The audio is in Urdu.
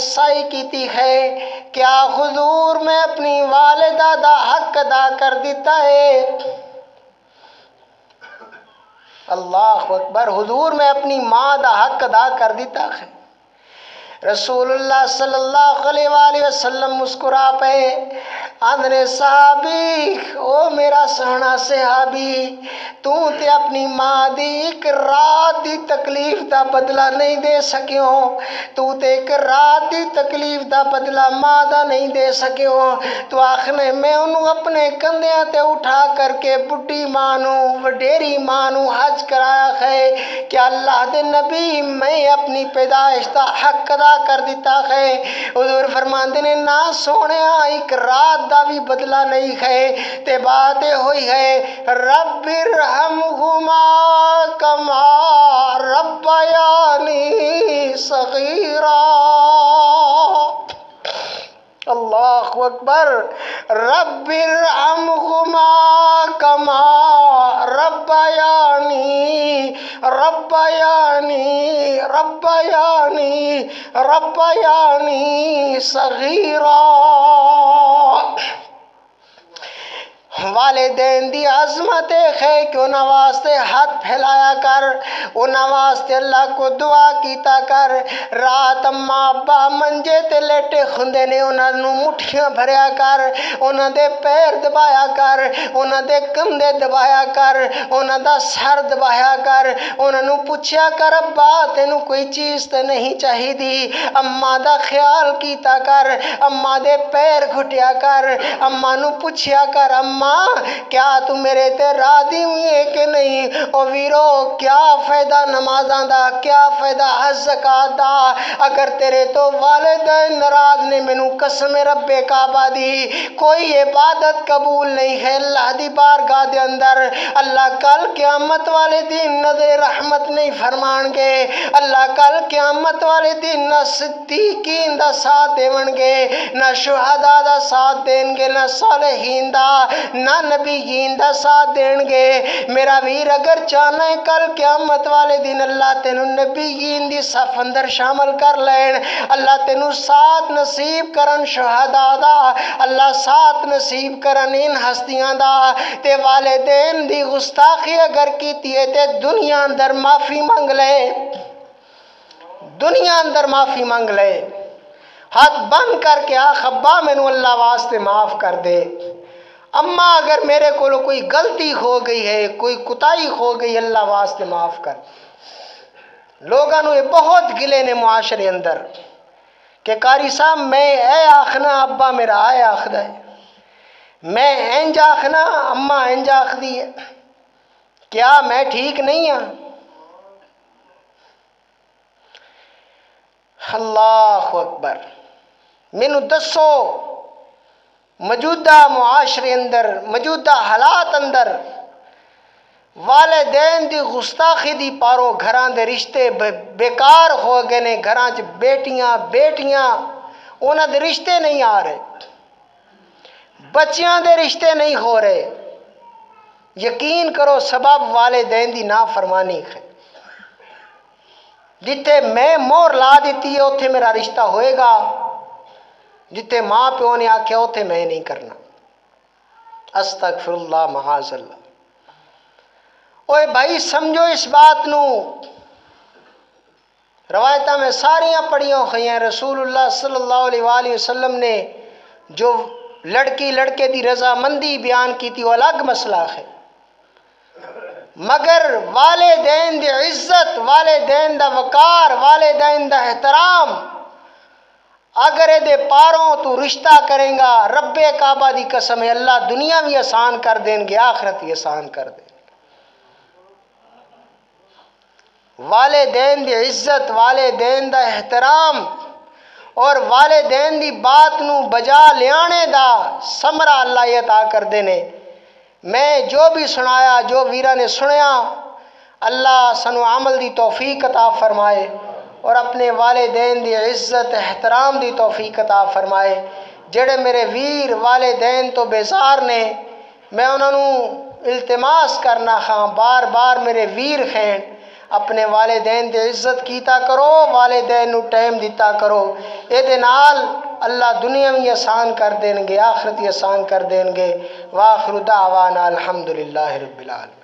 سائی کیتی ہے کیا حضور میں اپنی والدہ دا حق ادا کر دیتا ہے؟ اللہ اکبر، حضور میں اپنی ماں دا حق ادا کر دیتا ہے۔ رسول اللہ صلی اللہ علیہ وآلہ وسلم مسکرا پے، آندھنے صحابی، او میرا سہنا صحابی، تو تے اپنی ماں دی ایک رات دی تکلیف دا بدلہ نہیں دے سکیوں، تو تے ایک رات دی تکلیف دا بدلہ ماں دا نہیں دے سکیوں، تو آخنے میں انہوں اپنے کندیاں تے اٹھا کر کے بڑھی مانوں وڈیری مانوں حج کرایا ہے کہ اللہ دے نبی میں اپنی پیدائش دا حق ادا کر دیتا ہے۔ حضور فرماندے نے نہ سونیا ایک رات دا بھی بدلہ نہیں ہے، تے بات ہوئی ہے رب ارحمہما کما ربیانی صغیرا۔ اللہ اکبر، رب ارحمہما کما ربیانی صغیرا۔ والدین دی عظمت ہے کہ انہاں واسطے ہاتھ پھیلایا کر، انہاں واسطے اللہ کو دعا کیتا کر۔ رات اماں ابا منجے تے لیٹے کھندے نے، انہاں نوں مٹھیاں بھریا کر، انہاں دے پیر دبایا کر، انہاں دے کندھے دبایا کر، انہاں دا سر دبایا کر، انہاں نوں پوچھیا کر ابا تینوں کوئی چیز تے نہیں چاہی دی، اماں دا خیال کیتا کر، اماں دے پیر گھٹیا کر، اماں نوں پوچھیا کر اماں کیا تو میرے تے راضی ہوئی ہے کہ نہیں؟ او ویرو کیا فائدہ نمازاں دا، کیا فائدہ زکات دا اگر تیرے تو والدین ناراض نے؟ مینوں قسم رب کعبہ دی کوئی عبادت قبول نہیں ہے اللہ دی بارگاہ دے اندر۔ اللہ کل قیامت والے دن نظر رحمت نہیں فرمان گے، اللہ کل قیامت والے دن نہ صدیقین دا ساتھ دیون گے، نہ شہداء دا ساتھ دین گے، نہ صالحین دا، نہ نبیین دا ساتھ دین گے۔ میرا ویر اگر چاہنا ہے کل قیامت والے دن اللہ تینوں نبیین دی صف اندر شامل کر لین، اللہ تینوں ساتھ نصیب کرن شہداء دا، اللہ ساتھ نصیب کرن ان ہستیاں دا، تے والدین دی گستاخی اگر کیتی ہے تے دنیا اندر معافی مانگ لے، دنیا اندر معافی مانگ لے، ہاتھ بند کر کے آخ ابا مینوں اللہ واسطے معاف کر دے، اما اگر میرے کو کوئی غلطی ہو گئی ہے، کوئی کوتاہی ہو گئی اللہ واسطے معاف کر۔ لوگاں نوں یہ بہت گلے نے معاشرے اندر کہ قاری صاحب میں اے آخنا ابا میرا آئے آخدا ہے، میں انج آخنا اما انج آخدی ہے، کیا میں ٹھیک نہیں ہاں؟ اللہ اکبر، مینوں دسو موجودہ معاشرے اندر، موجودہ حالات اندر والدین دی گستاخی دی پاروں گھراں دے رشتے بیکار ہو گئے نے، گھراں چ بیٹیاں انہاں دے رشتے نہیں آ رہے، بچیاں دے رشتے نہیں ہو رہے۔ یقین کرو سبب والدین دی نافرمانی ہے۔ جتھے میں مہر لا دیتی ہے اوتھے میرا رشتہ ہوئے گا، جتھے ماں پیو نے آکھیا اوتھے میں نہیں کرنا۔ استغفر اللہ معاذ اللہ۔ اوے بھائی سمجھو اس بات نو، روایتاں میں ساریاں پڑھیاں ہوئی ہیں، رسول اللہ صلی اللہ علیہ وآلہ وسلم نے جو لڑکی لڑکے دی رضامندی بیان کی تھی وہ الگ مسئلہ ہے، مگر والدین دی عزت، والدین دا وقار، والدین دا احترام اگر اے دے پاروں تو رشتہ کریں گا، رب کعبہ دی قسم ہے اللہ دنیا بھی آسان کر دیں گے، آخرت بھی آسان کر دیں گے۔ والدین دی عزت، والدین دا احترام اور والدین دی بات نو بجا لیانے دا ثمرہ اللہ یہ عطا کر دینے۔ میں جو بھی سنایا، جو ویرہ نے سنیا، اللہ سنو عمل دی توفیق عطا فرمائے اور اپنے والدین دی عزت احترام دی توفیق عطا فرمائے۔ جڑے میرے ویر والدین تو بیزار نے، میں انہوں التماس کرنا خواہاں بار بار میرے ویر خین اپنے والدین دی عزت کیتا کرو، والدین نو ٹائم دیتا کرو، اے دے نال اللہ دنیا بھی آسان کر دین گے، آخرت بھی آسان کر دین گے۔ وآخر دعوانا الحمدللہ رب العالمین۔